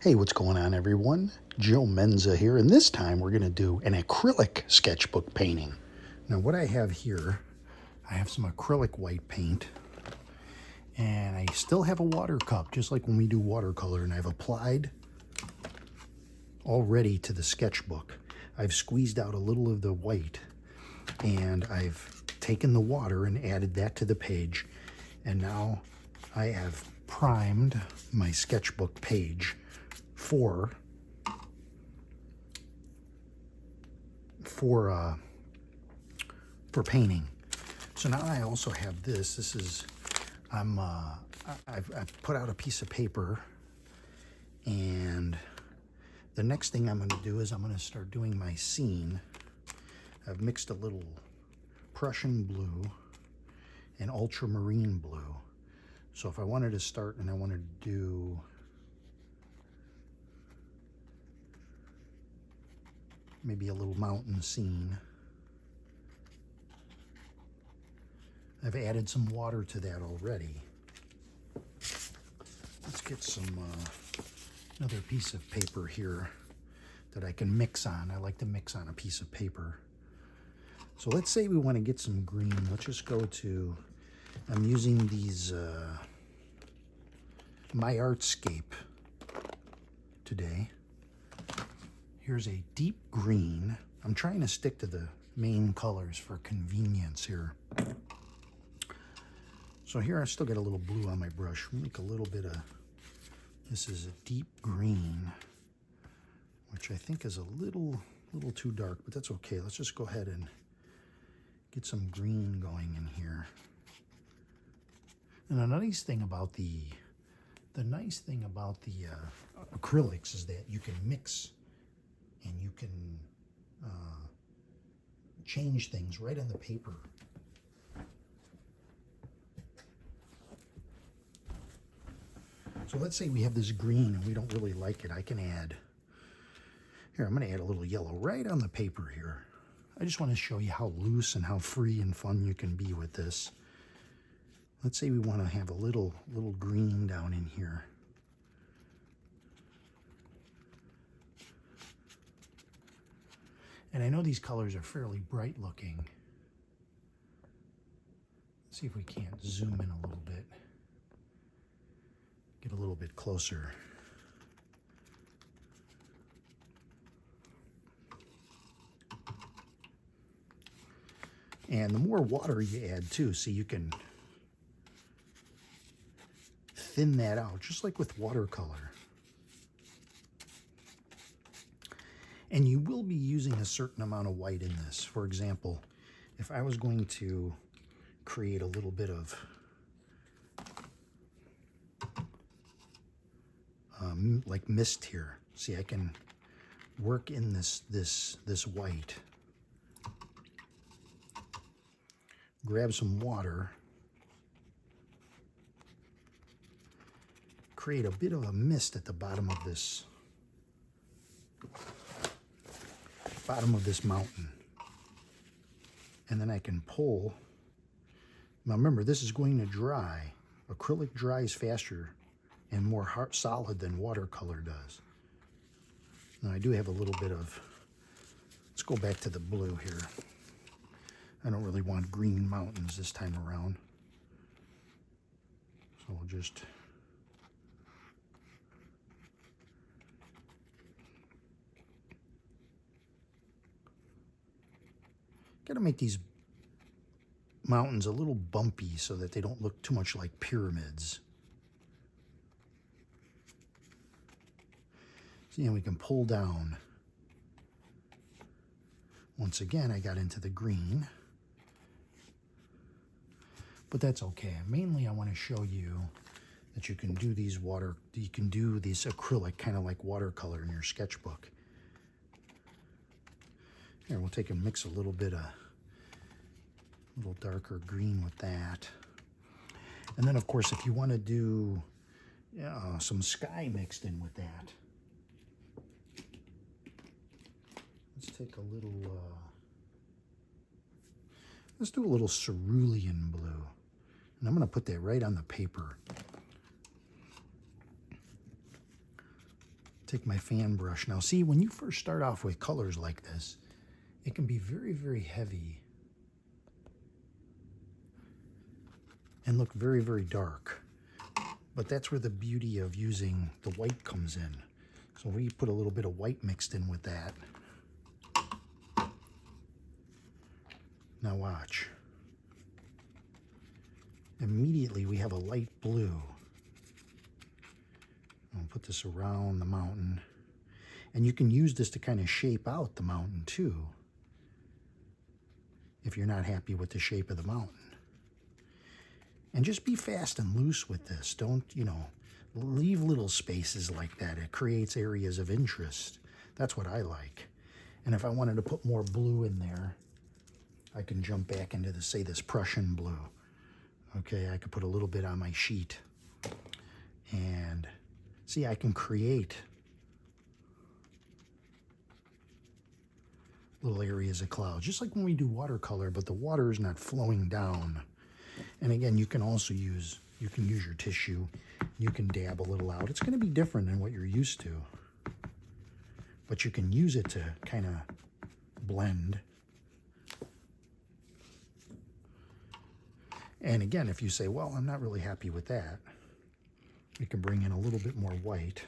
Hey, what's going on, everyone? Joe Menza here, and this time we're going to do an acrylic sketchbook painting. Now, what I have here, I have some acrylic white paint, and I still have a water cup, just like when we do watercolor, and I've applied already to the sketchbook. I've squeezed out a little of the white, and I've taken the water and added that to the page, and now I have primed my sketchbook page for painting. So now I also have this. This is I've put out a piece of paper, and the next thing I'm going to do is I'm going to start doing my scene. I've mixed a little Prussian blue and ultramarine blue. So if I wanted to start and I wanted to do maybe a little mountain scene, I've added some water to that already. Let's get some another piece of paper here that I can mix on. I like to mix on a piece of paper. So let's say we want to get some green. Let's just go to, I'm using these My Artscape today. Here's a deep green. I'm trying to stick to the main colors for convenience here. So here I still got a little blue on my brush. We'll make a little bit of, this is a deep green, which I think is a little too dark, but that's okay. Let's just go ahead and get some green going in here. And the nice thing about the acrylics is that you can mix and you can change things right on the paper. So let's say we have this green and we don't really like it. I can add, here, I'm going to add a little yellow right on the paper here. I just want to show you how loose and how free and fun you can be with this. Let's say we want to have a little green down in here. And I know these colors are fairly bright looking. Let's see if we can't zoom in a little bit. Get a little bit closer. And the more water you add too, see, you can thin that out, just like with watercolor. And you will be using a certain amount of white in this. For example, if I was going to create a little bit of like mist here, see, I can work in this white. Grab some water, create a bit of a mist at the bottom of this mountain. And then I can pull. Now remember, this is going to dry. Acrylic dries faster and more solid than watercolor does. Now I do have a little bit of, let's go back to the blue here. I don't really want green mountains this time around. So we'll just got to make these mountains a little bumpy so that they don't look too much like pyramids. See, and we can pull down. Once again, I got into the green, but that's okay. Mainly, I want to show you that you can do these acrylic kind of like watercolor in your sketchbook. Here, we'll take and mix a little bit of a little darker green with that. And then, of course, if you want to do some sky mixed in with that, let's take a little, let's do a little cerulean blue. And I'm going to put that right on the paper. Take my fan brush. Now see, when you first start off with colors like this, it can be very, very heavy and look very, very dark. But that's where the beauty of using the white comes in. So we put a little bit of white mixed in with that. Now watch. Immediately we have a light blue. I'll put this around the mountain. And you can use this to kind of shape out the mountain too, if you're not happy with the shape of the mountain. And just be fast and loose with this. Don't, leave little spaces like that. It creates areas of interest. That's what I like. And if I wanted to put more blue in there, I can jump back into this Prussian blue. Okay, I could put a little bit on my sheet. And see, I can create little areas of clouds, just like when we do watercolor, but the water is not flowing down. And again, you can also use your tissue. You can dab a little out. It's going to be different than what you're used to, but you can use it to kind of blend. And again, if you say, well, I'm not really happy with that, you can bring in a little bit more white.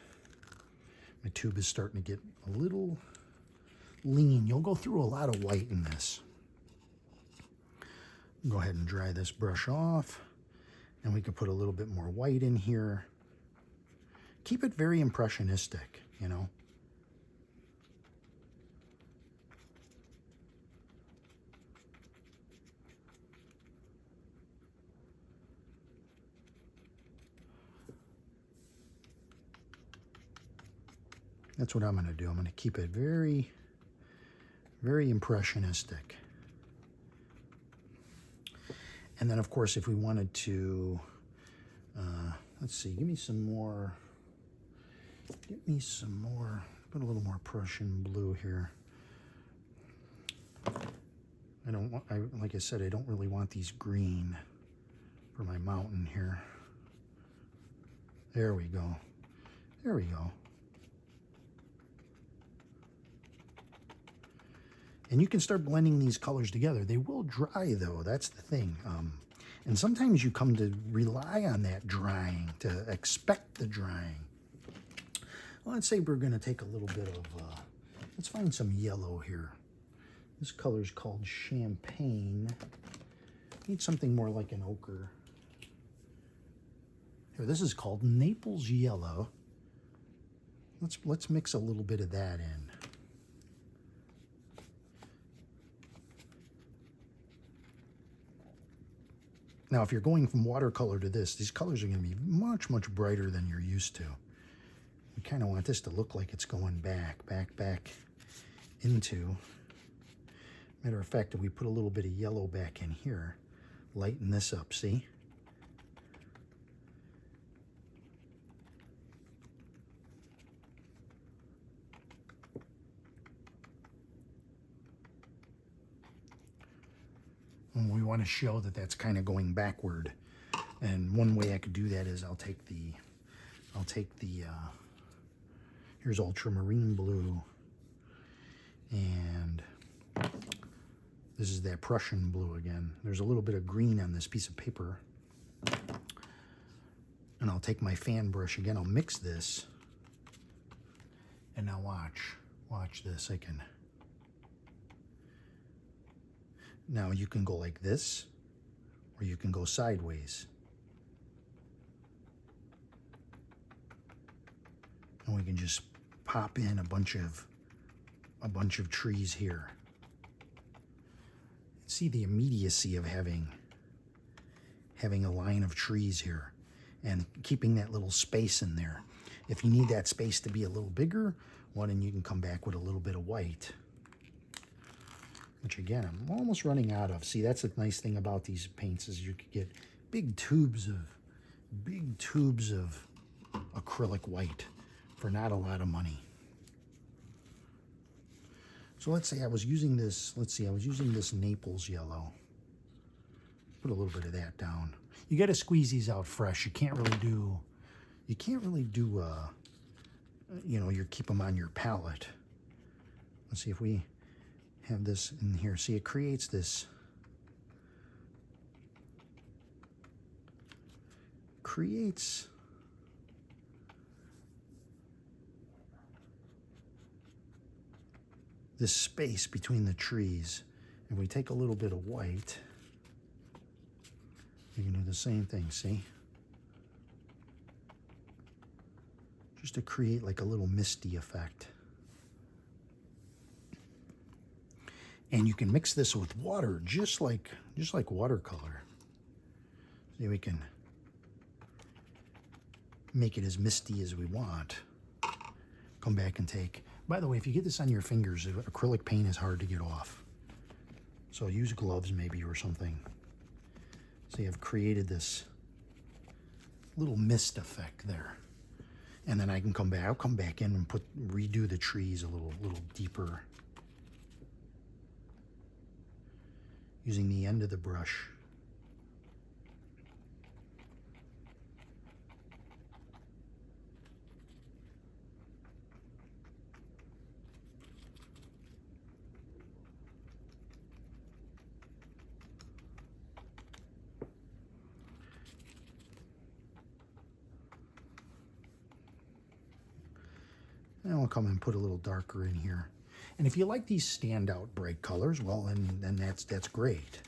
My tube is starting to get a little lean. You'll go through a lot of white in this. Go ahead and dry this brush off, and we can put a little bit more white in here. Keep it very impressionistic, That's what I'm going to do. I'm going to keep it very, very impressionistic. And then, of course, if we wanted to, let's see, give me some more, put a little more Prussian blue here. Like I said, I don't really want these green for my mountain here. There we go. There we go. And you can start blending these colors together. They will dry, though. That's the thing. And sometimes you come to rely on that drying, to expect the drying. Well, let's say we're going to take a little bit of, let's find some yellow here. This color is called Champagne. Need something more like an ochre. Here, this is called Naples Yellow. Let's mix a little bit of that in. Now, if you're going from watercolor to this, these colors are going to be much, much brighter than you're used to. We kind of want this to look like it's going back into. Matter of fact, if we put a little bit of yellow back in here, lighten this up, see? And we want to show that that's kind of going backward. And one way I could do that is I'll take the here's ultramarine blue, and this is that Prussian blue again. There's a little bit of green on this piece of paper. And I'll take my fan brush again, I'll mix this, and now watch this. Now you can go like this, or you can go sideways. And we can just pop in a bunch of trees here. See the immediacy of having a line of trees here and keeping that little space in there. If you need that space to be a little bigger, well, then you can come back with a little bit of white, which again, I'm almost running out of. See, that's the nice thing about these paints is you could get big tubes of acrylic white for not a lot of money. So let's say I was using this, Naples yellow. Put a little bit of that down. You got to squeeze these out fresh. You can't really do you know, you keep them on your palette. Let's see if we have this in here. See, it creates this, this space between the trees. And we take a little bit of white, you can do the same thing, see? Just to create like a little misty effect. And you can mix this with water, just like watercolor. See, we can make it as misty as we want. Come back and take. By the way, if you get this on your fingers, acrylic paint is hard to get off. So use gloves maybe or something. See, I've created this little mist effect there. And then I can come back, I'll come back in and redo the trees a little deeper. Using the end of the brush. And I'll come and put a little darker in here. And if you like these standout bright colors, well, then that's great.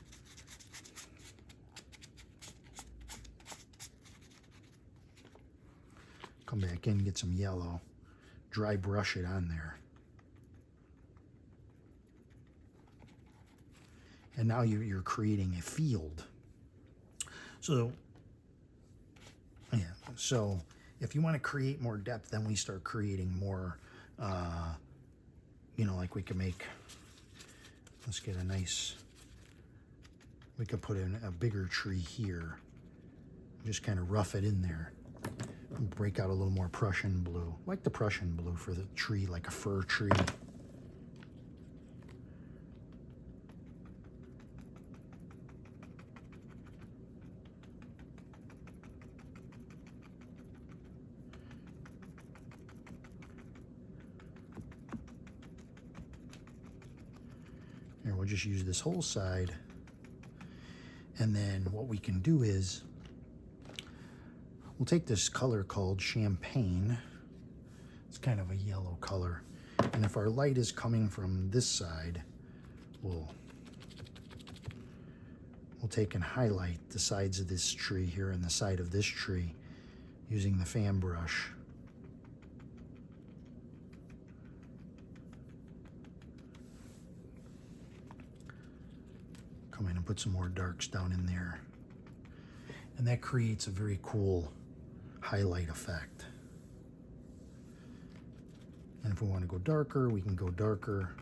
Come back in, get some yellow, dry brush it on there. And now you're creating a field. So, yeah, so if you want to create more depth, then we start creating more, you know, like we can make, let's get a nice, we could put in a bigger tree here. Just kind of rough it in there. Break out a little more Prussian blue. Like the Prussian blue for the tree, like a fir tree. Here, we'll just use this whole side. And then what we can do is, we'll take this color called Champagne. It's kind of a yellow color. And if our light is coming from this side, we'll take and highlight the sides of this tree here and the side of this tree using the fan brush. Come in and put some more darks down in there. And that creates a very cool highlight effect. And if we want to go darker, we can go darker.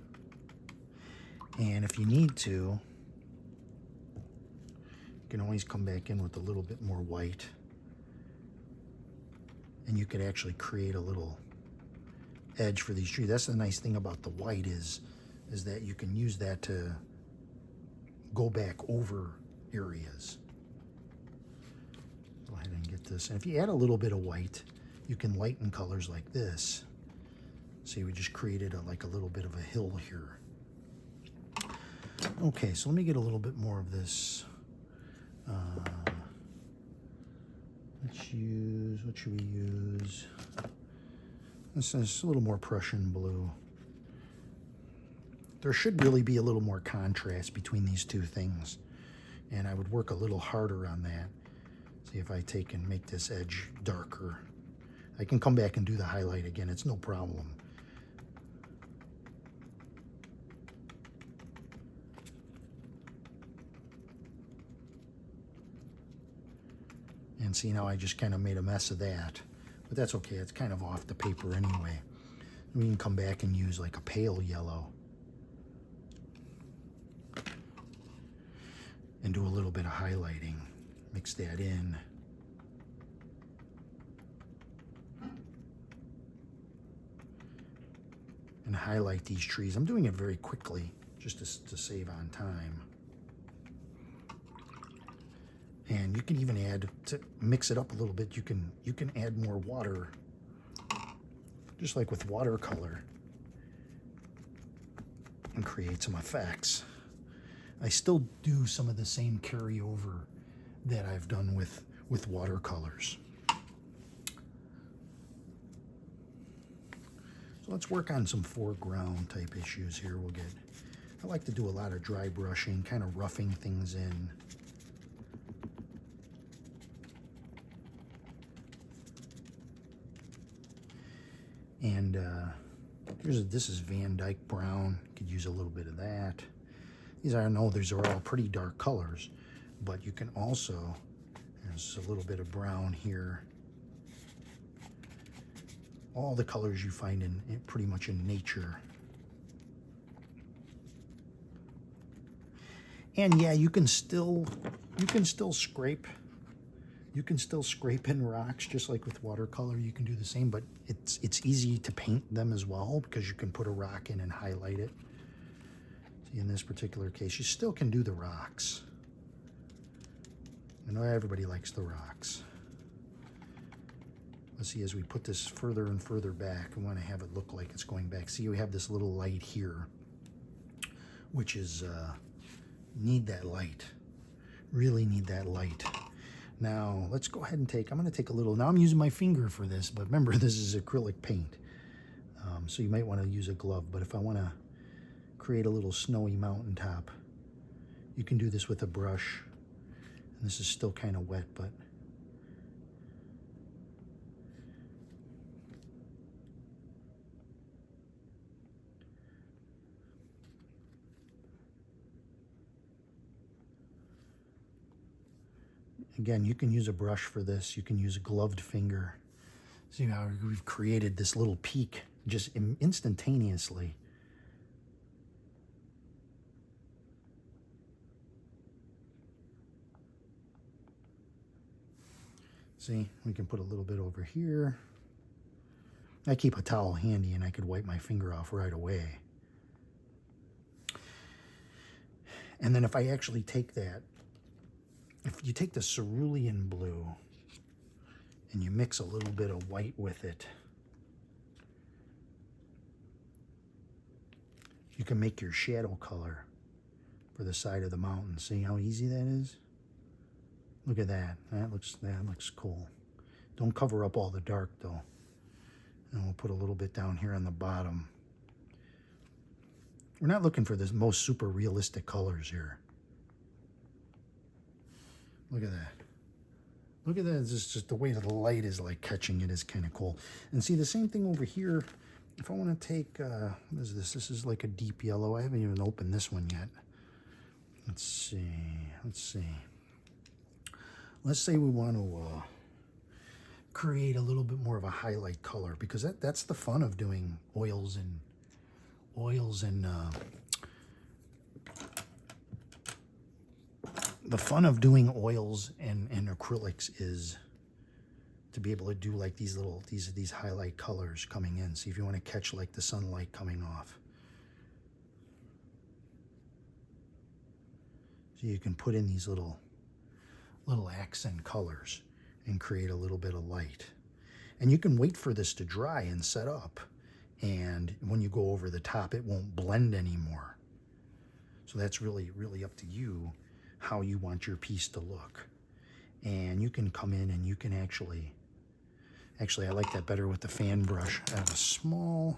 And if you need to, you can always come back in with a little bit more white. And you could actually create a little edge for these trees. That's the nice thing about the white is that you can use that to go back over areas. Go ahead and get this. And if you add a little bit of white, you can lighten colors like this. See, we just created like a little bit of a hill here. Okay, so let me get a little bit more of this. Let's use, what should we use? This is a little more Prussian blue. There should really be a little more contrast between these two things. And I would work a little harder on that. See if I take and make this edge darker. I can come back and do the highlight again, it's no problem. And see, now I just kind of made a mess of that. But that's okay, it's kind of off the paper anyway. We can come back and use like a pale yellow. And do a little bit of highlighting. Mix that in. And highlight these trees. I'm doing it very quickly, just to save on time. And you can even add, to mix it up a little bit, you can add more water. just like with watercolor, and create some effects. I still do some of the same carryover that I've done with watercolors. So let's work on some foreground type issues here. I like to do a lot of dry brushing, kind of roughing things in. And this is Van Dyke Brown. Could use a little bit of that. These are all pretty dark colors, but you can also, there's a little bit of brown here. All the colors you find in pretty much in nature. And yeah, you can still scrape. You can still scrape in rocks just like with watercolor. You can do the same, but it's easy to paint them as well because you can put a rock in and highlight it. See, in this particular case, you still can do the rocks. I know everybody likes the rocks. Let's see, as we put this further and further back, we want to have it look like it's going back. See, we have this little light here, which is, need that light. Really need that light. Now, let's go ahead and I'm going to take a little, now I'm using my finger for this, but remember, this is acrylic paint. So you might want to use a glove, but if I want to create a little snowy mountaintop, you can do this with a brush. And this is still kind of wet, but again, you can use a brush for this. You can use a gloved finger. See how we've created this little peak just instantaneously. See, we can put a little bit over here. I keep a towel handy and I could wipe my finger off right away. And then if I actually take that, if you take the cerulean blue and you mix a little bit of white with it, you can make your shadow color for the side of the mountain. See how easy that is? Look at that. That looks cool. Don't cover up all the dark though. And we'll put a little bit down here on the bottom. We're not looking for the most super realistic colors here. Look at that. Look at that. It's just the way the light is like catching it is kind of cool. And see the same thing over here. If I want to take, what is this? This is like a deep yellow. I haven't even opened this one yet. Let's see. Let's say we want to create a little bit more of a highlight color, because that's the fun of doing oils and the fun of doing oils and acrylics is to be able to do like these highlight colors coming in. See if you want to catch like the sunlight coming off. So you can put in these little accent colors and create a little bit of light. And you can wait for this to dry and set up. And when you go over the top, it won't blend anymore. So that's really, really up to you how you want your piece to look. And you can come in and you can actually I like that better with the fan brush. I have a smaller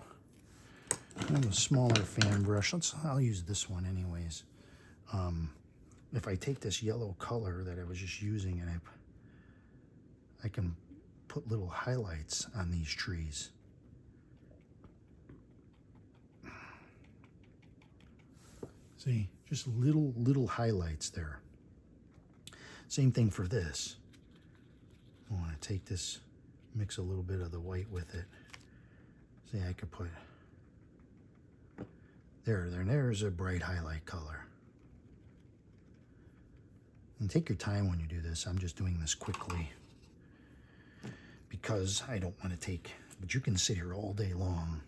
fan brush. I'll use this one anyways. If I take this yellow color that I was just using and I can put little highlights on these trees. See, just little highlights there. Same thing for this. I want to take this, mix a little bit of the white with it. See, I could put, there's a bright highlight color. And take your time when you do this. I'm just doing this quickly because I don't want to take, but you can sit here all day long.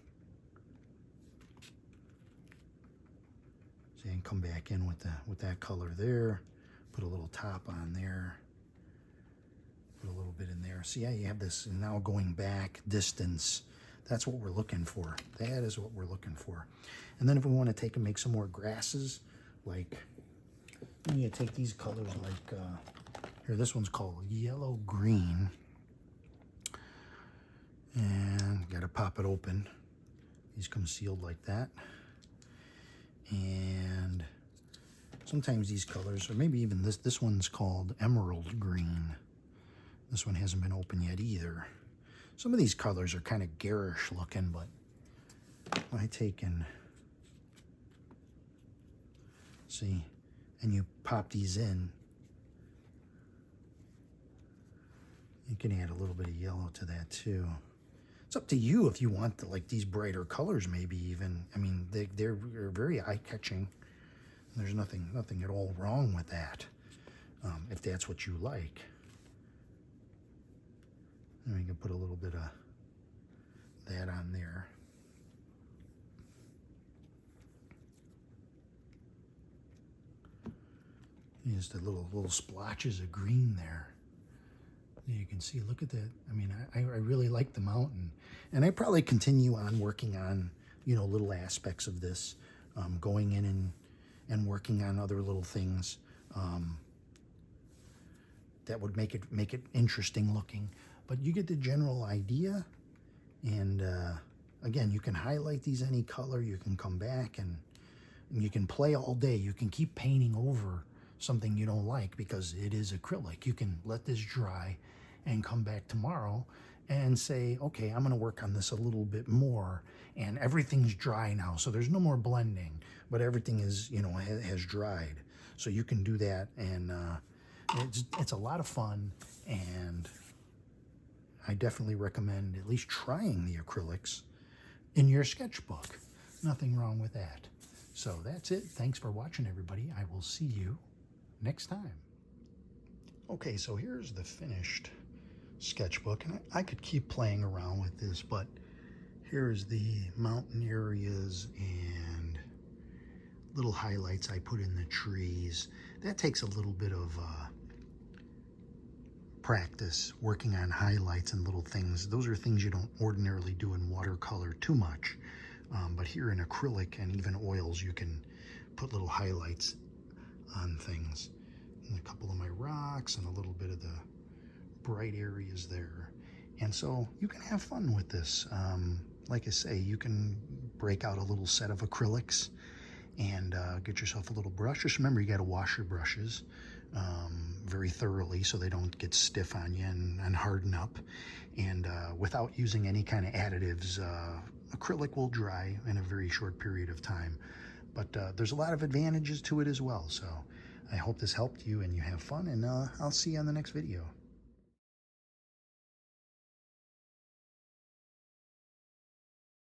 See, and come back in with that color there. Put a little top on there. Put a little bit in there. See how you have this now going back distance That's what we're looking for. That is what we're looking for. And then if we want to take and make some more grasses, like, I'm going to take these colors like, here, this one's called yellow-green. And got to pop it open. These come sealed like that. And sometimes these colors, or maybe even this one's called emerald green. This one hasn't been open yet either. Some of these colors are kind of garish looking, but I take and see, and you pop these in, you can add a little bit of yellow to that too. It's up to you if you want like these brighter colors, maybe even. I mean, they're very eye-catching. There's nothing at all wrong with that, if that's what you like. And we can put a little bit of that on there. Just the little splotches of green there. You can see, look at that. I mean, I really like the mountain. And I probably continue on working on, you know, little aspects of this, going in and working on other little things that would make it interesting looking. But you get the general idea. And again, you can highlight these any color. You can come back and you can play all day. You can keep painting over something you don't like because it is acrylic. You can let this dry and come back tomorrow and say, okay, I'm going to work on this a little bit more, and everything's dry now, so there's no more blending, but everything is, you know, has dried. So you can do that, and it's a lot of fun, and I definitely recommend at least trying the acrylics in your sketchbook. Nothing wrong with that. So that's it. Thanks for watching, everybody. I will see you next time. Okay, so here's the finished sketchbook, and I could keep playing around with this, but here's the mountain areas and little highlights I put in the trees. That takes a little bit of practice, working on highlights and little things. Those are things you don't ordinarily do in watercolor too much, but here in acrylic and even oils, you can put little highlights on things. And a couple of my rocks and a little bit of the bright areas there. And so you can have fun with this. Like I say, you can break out a little set of acrylics and get yourself a little brush. Just remember, you got to wash your brushes very thoroughly so they don't get stiff on you and harden up. And without using any kind of additives, acrylic will dry in a very short period of time. But there's a lot of advantages to it as well. So I hope this helped you and you have fun, and I'll see you on the next video.